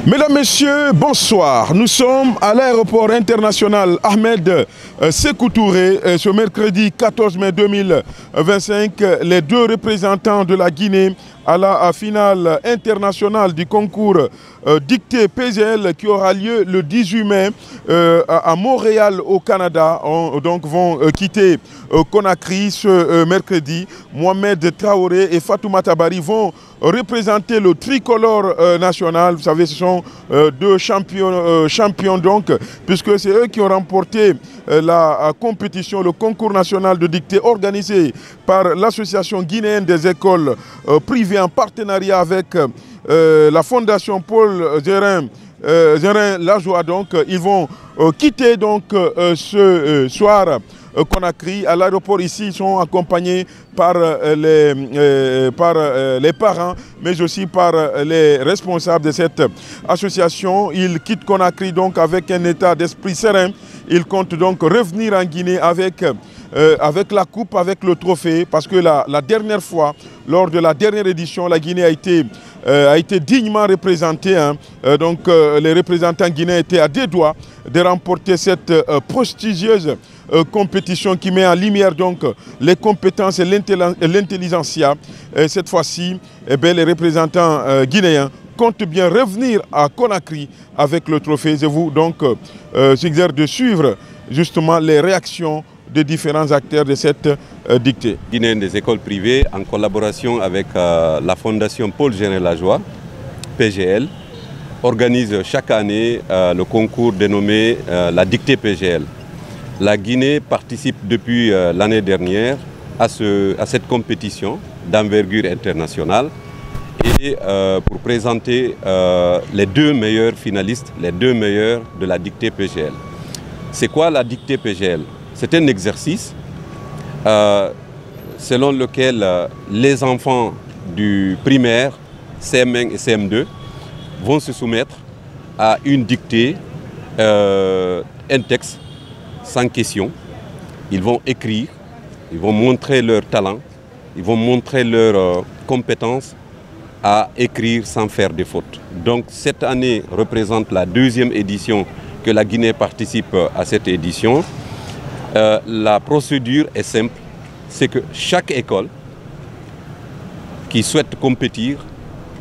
Mesdames, Messieurs, bonsoir. Nous sommes à l'aéroport international Ahmed Sékou Touré. Ce mercredi 14 mai 2025, les deux représentants de la Guinée à la finale internationale du concours dicté PGL qui aura lieu le 18 mai à Montréal au Canada. Vont quitter Conakry ce mercredi. Mohamed Traoré et Fatoumata Bari vont représenter le tricolore national. Vous savez, ce sont deux champions donc, puisque c'est eux qui ont remporté la compétition, le concours national de dictée organisé par l'Association guinéenne des écoles privées en partenariat avec la Fondation Paul Gérin Lajoie. Donc, ils vont quitter donc ce soir Conakry. À l'aéroport ici, ils sont accompagnés par les parents, mais aussi par les responsables de cette association. Ils quittent Conakry donc avec un état d'esprit serein. Ils comptent donc revenir en Guinée avec la coupe, avec le trophée, parce que la dernière fois, lors de la dernière édition, la Guinée a été dignement représentée. Les représentants guinéens étaient à deux doigts de remporter cette prestigieuse compétition qui met en lumière donc les compétences et l'intelligentsia. Cette fois-ci, les représentants guinéens comptent bien revenir à Conakry avec le trophée. Je vous donc suggère de suivre justement les réactions des différents acteurs de cette dictée. Guinéenne des écoles privées, en collaboration avec la Fondation Paul Gérin Lajoie, PGL, organise chaque année le concours dénommé la dictée PGL. La Guinée participe depuis l'année dernière à cette compétition d'envergure internationale et pour présenter les deux meilleurs finalistes, les deux meilleurs de la dictée PGL. C'est quoi la dictée PGL? C'est un exercice selon lequel les enfants du primaire, CM1 et CM2, vont se soumettre à une dictée, un texte sans question. Ils vont écrire, ils vont montrer leur talent, ils vont montrer leur compétence à écrire sans faire de fautes. Donc cette année représente la deuxième édition que la Guinée participe à cette édition. La procédure est simple, c'est que chaque école qui souhaite compétir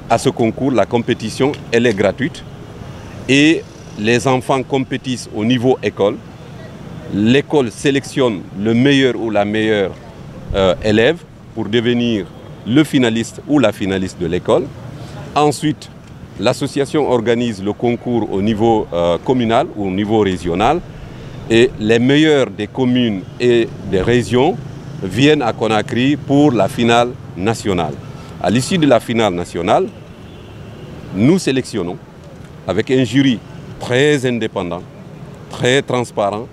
à ce concours, la compétition, elle est gratuite et les enfants compétissent au niveau école. L'école sélectionne le meilleur ou la meilleure élève pour devenir le finaliste ou la finaliste de l'école. Ensuite, l'association organise le concours au niveau communal ou au niveau régional. Et les meilleurs des communes et des régions viennent à Conakry pour la finale nationale. À l'issue de la finale nationale, nous sélectionnons avec un jury très indépendant, très transparent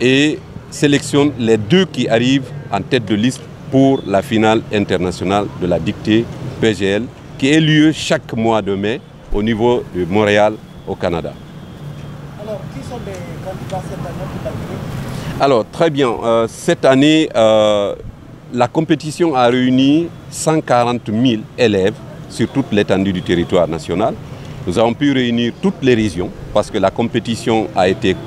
et sélectionne les deux qui arrivent en tête de liste pour la finale internationale de la dictée PGL qui a lieu chaque mois de mai au niveau de Montréal au Canada. Alors, qui sont les candidats cette année pour la Guinée? Alors, très bien. Cette année, la compétition a réuni 140 000 élèves sur toute l'étendue du territoire national. Nous avons pu réunir toutes les régions parce que la compétition a été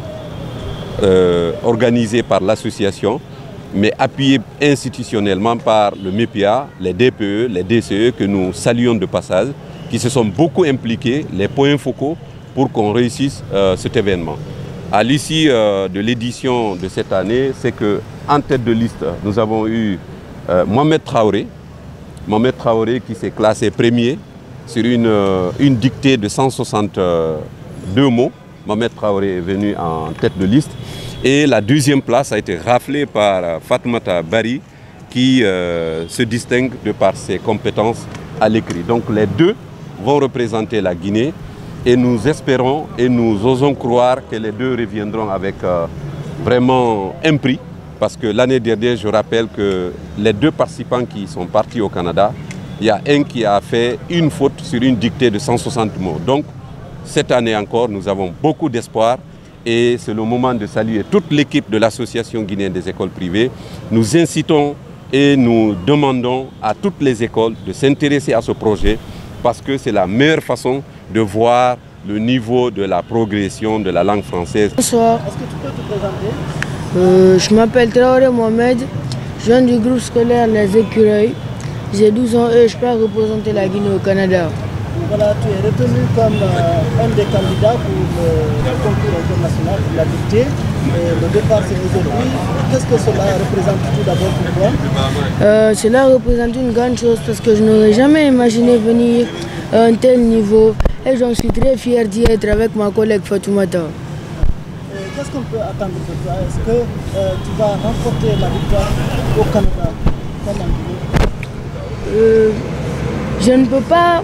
organisée par l'association, mais appuyée institutionnellement par le MEPIA, les DPE, les DCE que nous saluons de passage, qui se sont beaucoup impliqués, les points focaux, pour qu'on réussisse cet événement. À l'issue de l'édition de cette année, c'est qu'en tête de liste, nous avons eu Mohamed Traoré. Mohamed Traoré qui s'est classé premier sur une dictée de 162 mots. Mohamed Traoré est venu en tête de liste. Et la deuxième place a été raflée par Fatoumata Bari qui se distingue de par ses compétences à l'écrit. Donc les deux vont représenter la Guinée. Et nous espérons et nous osons croire que les deux reviendront avec vraiment un prix. Parce que l'année dernière, je rappelle que les deux participants qui sont partis au Canada, il y a un qui a fait une faute sur une dictée de 160 mots. Donc, cette année encore, nous avons beaucoup d'espoir. Et c'est le moment de saluer toute l'équipe de l'Association guinéenne des écoles privées. Nous incitons et nous demandons à toutes les écoles de s'intéresser à ce projet parce que c'est la meilleure façon de voir le niveau de la progression de la langue française. Bonsoir. Est-ce que tu peux te présenter? Je m'appelle Traoré Mohamed, je viens du groupe scolaire Les Écureuils. J'ai 12 ans et je peux représenter la Guinée au Canada. Voilà, tu es retenu comme un des candidats pour le concours international pour la dictée. Le départ c'est aujourd'hui. Qu'est-ce que cela représente tout d'abord pour toi? Cela représente une grande chose parce que je n'aurais jamais imaginé venir à un tel niveau et j'en suis très fier d'y être avec ma collègue Fatoumata. Qu'est-ce qu'on peut attendre de toi? Est-ce que tu vas remporter la victoire au Canada comme en Guinée? Je ne peux pas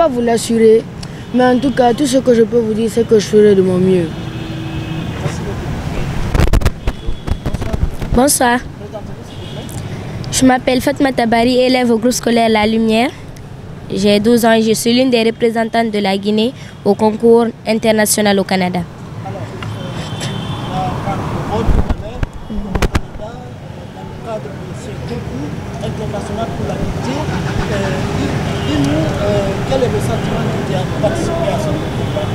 vous l'assurer, mais en tout cas, tout ce que je peux vous dire, c'est que je ferai de mon mieux. Bonsoir. Je m'appelle Fatoumata Bari, élève au groupe scolaire La Lumière. J'ai 12 ans et je suis l'une des représentantes de la Guinée au concours international au Canada. International pour la dictée. Dis-nous, quel est le sentiment qui a participé à ce concours?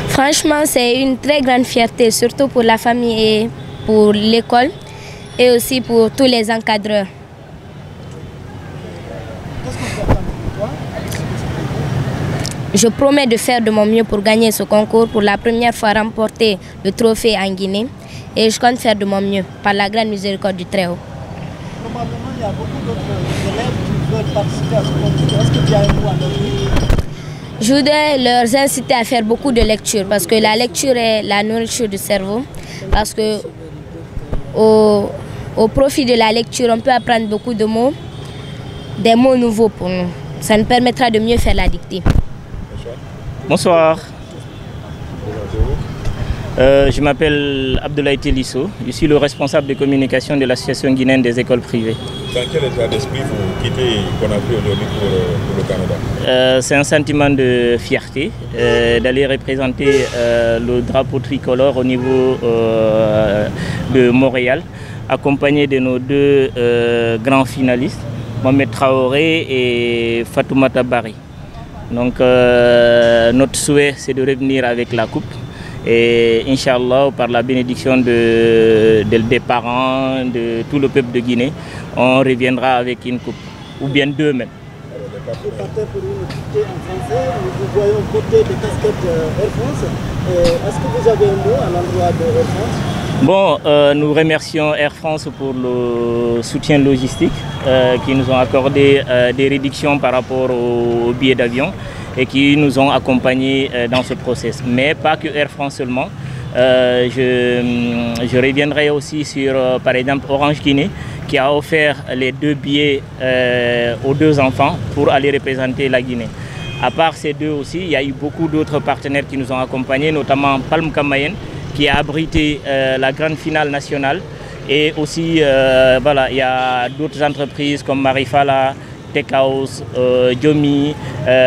Franchement, c'est une très grande fierté, surtout pour la famille et pour l'école et aussi pour tous les encadreurs. Qu'est-ce qu'on peut attendre de toi? Je promets de faire de mon mieux pour gagner ce concours, pour la première fois remporter le trophée en Guinée. Et je compte faire de mon mieux, par la grande miséricorde du Très-Haut. Probablement, il y a beaucoup d'autres élèves qui veulent participer à ce concours. Est-ce que tu as un mot à leur dire? Je voudrais leur inciter à faire beaucoup de lecture parce que la lecture est la nourriture du cerveau. Parce que au profit de la lecture, on peut apprendre beaucoup de mots, des mots nouveaux pour nous. Ça nous permettra de mieux faire la dictée. Bonsoir. Je m'appelle Abdoulaye Télisso, je suis le responsable de communication de l'Association guinéenne des écoles privées. Dans quel état d'esprit vous quittez Conakry aujourd'hui pour le Canada? C'est un sentiment de fierté d'aller représenter le drapeau tricolore au niveau de Montréal, accompagné de nos deux grands finalistes, Mohamed Traoré et Fatoumata Bari. Donc notre souhait c'est de revenir avec la coupe. Et Inch'Allah, par la bénédiction des parents, de tout le peuple de Guinée, on reviendra avec une coupe, ou bien deux même. Vous partez pour une dictée en français, nous voyons porter des casquettes Air France. Est-ce que vous avez un mot à l'endroit de Air France? Bon, nous remercions Air France pour le soutien logistique qui nous ont accordé des réductions par rapport aux billets d'avion et qui nous ont accompagnés dans ce process. Mais pas que Air France seulement. Je reviendrai aussi sur, par exemple, Orange Guinée, qui a offert les 2 billets aux 2 enfants pour aller représenter la Guinée. À part ces 2 aussi, il y a eu beaucoup d'autres partenaires qui nous ont accompagnés, notamment Palm Kamayen, qui a abrité la grande finale nationale. Et aussi, voilà, il y a d'autres entreprises comme Marifala, Tech House, Diomi,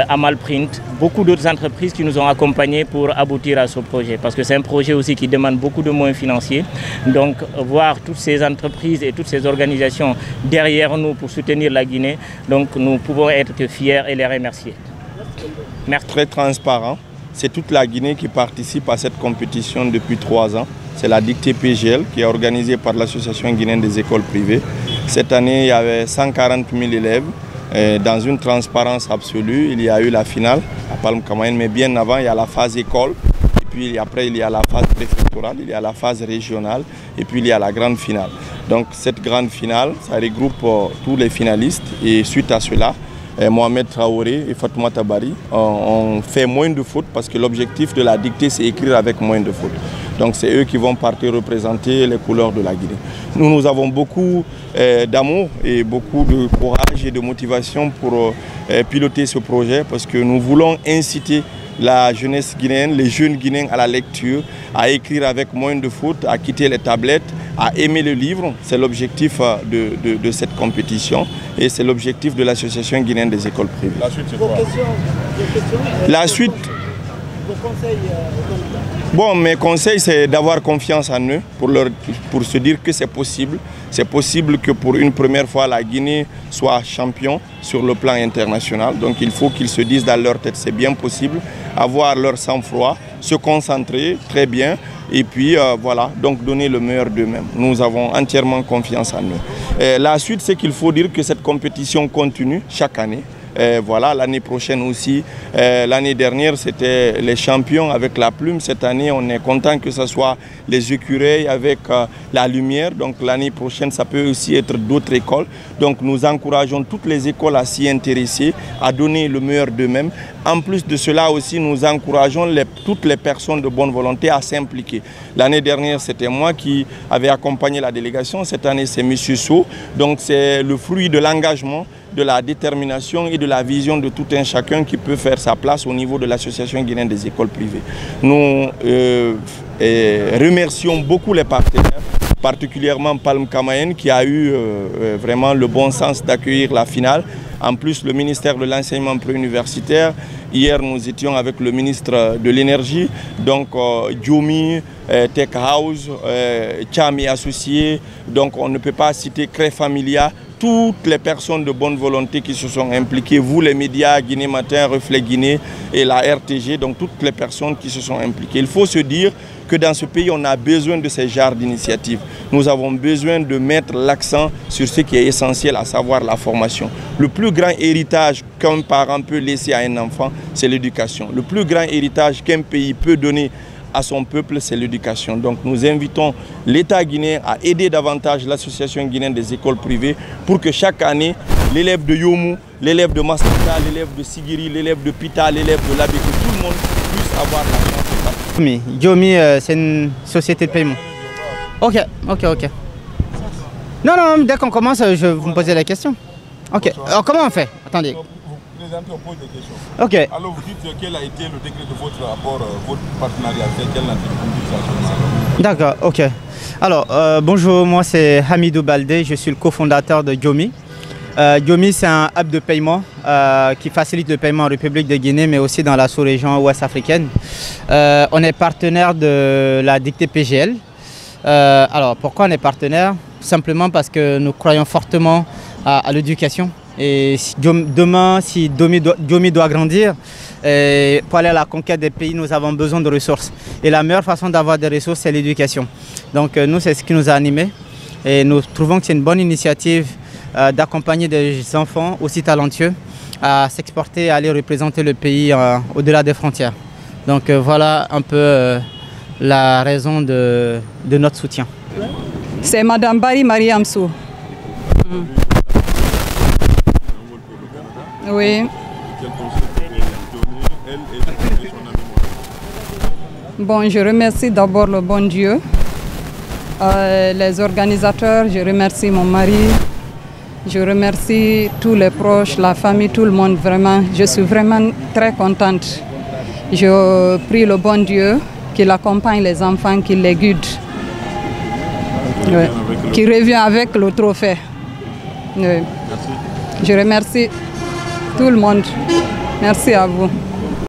Amal Print, beaucoup d'autres entreprises qui nous ont accompagnés pour aboutir à ce projet. Parce que c'est un projet aussi qui demande beaucoup de moyens financiers. Donc voir toutes ces entreprises et toutes ces organisations derrière nous pour soutenir la Guinée, donc nous pouvons être que fiers et les remercier. Merci. Très transparent. C'est toute la Guinée qui participe à cette compétition depuis 3 ans. C'est la dictée PGL qui est organisée par l'Association guinéenne des écoles privées. Cette année, il y avait 140 000 élèves. Dans une transparence absolue, il y a eu la finale à Palm Kamayen, mais bien avant, il y a la phase école. Et puis après, il y a la phase préfectorale, il y a la phase régionale et puis il y a la grande finale. Donc cette grande finale, ça regroupe tous les finalistes et suite à cela, Mohamed Traoré et Fatoumata Bari ont fait moins de fautes parce que l'objectif de la dictée, c'est écrire avec moins de fautes. Donc c'est eux qui vont partir représenter les couleurs de la Guinée. Nous avons beaucoup d'amour et beaucoup de courage et de motivation pour piloter ce projet parce que nous voulons inciter la jeunesse guinéenne, les jeunes Guinéens à la lecture, à écrire avec moins de fautes, à quitter les tablettes, à aimer le livre. C'est l'objectif de cette compétition et c'est l'objectif de l'Association guinéenne des écoles privées. La suite, c'est quoi? La suite, vos conseils aux candidats? Bon, mes conseils, c'est d'avoir confiance en eux pour se dire que c'est possible. C'est possible que pour une première fois, la Guinée soit champion sur le plan international. Donc il faut qu'ils se disent dans leur tête, c'est bien possible, avoir leur sang-froid, se concentrer très bien et puis voilà, donc donner le meilleur d'eux-mêmes. Nous avons entièrement confiance en eux. Et la suite, c'est qu'il faut dire que cette compétition continue chaque année. Voilà, l'année prochaine aussi. L'année dernière, c'était les champions avec la plume. Cette année, on est content que ce soit les écureuils avec la lumière. Donc l'année prochaine, ça peut aussi être d'autres écoles. Donc nous encourageons toutes les écoles à s'y intéresser, à donner le meilleur d'eux-mêmes. En plus de cela aussi, nous encourageons toutes les personnes de bonne volonté à s'impliquer. L'année dernière, c'était moi qui avais accompagné la délégation. Cette année, c'est M. Sow. Donc c'est le fruit de l'engagement, de la détermination et de la vision de tout un chacun qui peut faire sa place au niveau de l'Association guinéenne des écoles privées. Nous remercions beaucoup les partenaires, particulièrement Palm Kamayen qui a eu vraiment le bon sens d'accueillir la finale. En plus, le ministère de l'enseignement préuniversitaire, hier nous étions avec le ministre de l'énergie, donc Djoumi, Tech House, Chami Associés, donc on ne peut pas citer Cré Familia. Toutes les personnes de bonne volonté qui se sont impliquées, vous les médias, Guinée Matin, Reflet Guinée et la RTG, donc toutes les personnes qui se sont impliquées. Il faut se dire que dans ce pays, on a besoin de ces genres d'initiatives. Nous avons besoin de mettre l'accent sur ce qui est essentiel, à savoir la formation. Le plus grand héritage qu'un parent peut laisser à un enfant, c'est l'éducation. Le plus grand héritage qu'un pays peut donner à son peuple, c'est l'éducation. Donc nous invitons l'État guinéen à aider davantage l'Association guinéenne des écoles privées pour que chaque année, l'élève de Yomu, l'élève de Masaka, l'élève de Sigiri, l'élève de Pita, l'élève de Labé, que tout le monde puisse avoir la chance. Djomi, c'est une société de paiement. Ok. Non, dès qu'on commence, je vais vous poser la question. Ok, alors comment on fait? Attendez. On pose des questions. Ok. Alors vous dites quel a été le degré de votre rapport, votre partenariat, quelle D'accord, ok. Alors, bonjour, moi c'est Hamidou Baldé, je suis le cofondateur de Djomi. Djomi, c'est un hub de paiement qui facilite le paiement en République de Guinée, mais aussi dans la sous-région ouest africaine. On est partenaire de la dictée PGL. Alors, pourquoi on est partenaire? Simplement parce que nous croyons fortement à l'éducation. Et demain, si Djomi doit grandir, pour aller à la conquête des pays, nous avons besoin de ressources. Et la meilleure façon d'avoir des ressources, c'est l'éducation. Donc nous, c'est ce qui nous a animés. Et nous trouvons que c'est une bonne initiative d'accompagner des enfants aussi talentueux à s'exporter, à aller représenter le pays au-delà des frontières. Donc voilà un peu la raison de notre soutien. C'est Madame Bari Mariamsou. Oui. Bon, je remercie d'abord le bon Dieu, les organisateurs, je remercie mon mari, je remercie tous les proches, la famille, tout le monde, vraiment. Je suis vraiment très contente. Je prie le bon Dieu qu'il accompagne les enfants, qu'il les guide, qui revient avec le trophée. Oui. Je remercie tout le monde. Merci à vous.